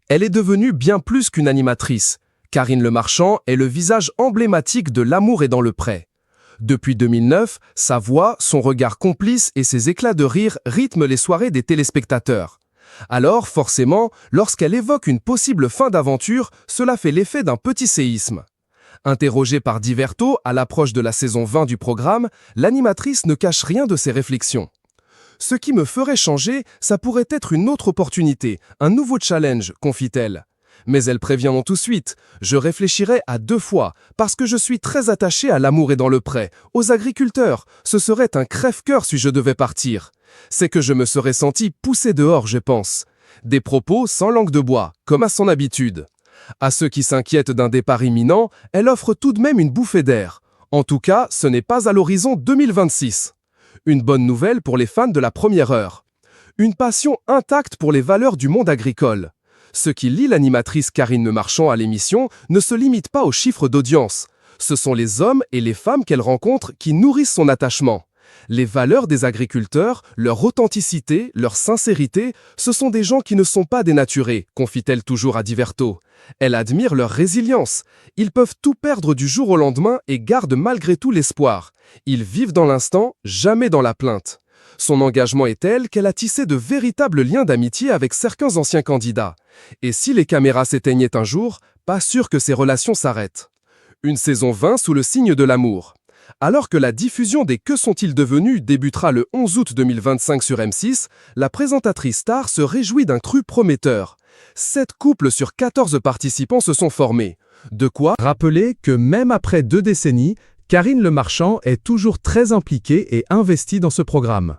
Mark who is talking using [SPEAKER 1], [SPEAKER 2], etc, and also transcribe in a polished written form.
[SPEAKER 1] Elle est devenue bien plus qu'une animatrice. Karine Le Marchand est le visage emblématique de L'amour est dans le pré. Depuis 2009, sa voix, son regard complice et ses éclats de rire rythment les soirées des téléspectateurs. Alors, forcément, lorsqu'elle évoque une possible fin d'aventure, cela fait l'effet d'un petit séisme. Interrogée par Diverto à l'approche de la saison 20 du programme, l'animatrice ne cache rien de ses réflexions. Ce qui me ferait changer, ça pourrait être une autre opportunité, un nouveau challenge, confie-t-elle. Mais elle prévient tout de suite, je réfléchirai à 2 fois, parce que je suis très attachée à L'amour est dans le pré, aux agriculteurs, ce serait un crève-cœur si je devais partir. C'est que je me serais sentie poussée dehors, je pense. Des propos sans langue de bois, comme à son habitude. À ceux qui s'inquiètent d'un départ imminent, elle offre tout de même une bouffée d'air. En tout cas, ce n'est pas à l'horizon 2026. Une bonne nouvelle pour les fans de la première heure. Une passion intacte pour les valeurs du monde agricole. Ce qui lie l'animatrice Karine Le Marchand à l'émission ne se limite pas aux chiffres d'audience. Ce sont les hommes et les femmes qu'elle rencontre qui nourrissent son attachement. Les valeurs des agriculteurs, leur authenticité, leur sincérité, ce sont des gens qui ne sont pas dénaturés, confie-t-elle toujours à Diverto. Elle admire leur résilience. Ils peuvent tout perdre du jour au lendemain et gardent malgré tout l'espoir. Ils vivent dans l'instant, jamais dans la plainte. Son engagement est tel qu'elle a tissé de véritables liens d'amitié avec certains anciens candidats. Et si les caméras s'éteignaient un jour, pas sûr que ces relations s'arrêtent. Une saison 20 sous le signe de l'amour. Alors que la diffusion des Que sont-ils devenus débutera le 11 août 2025 sur M6, la présentatrice star se réjouit d'un cru prometteur. 7 couples sur 14 participants se sont formés. De quoi rappeler que même après 2 décennies, Karine Le Marchand est toujours très impliquée et investie dans ce programme.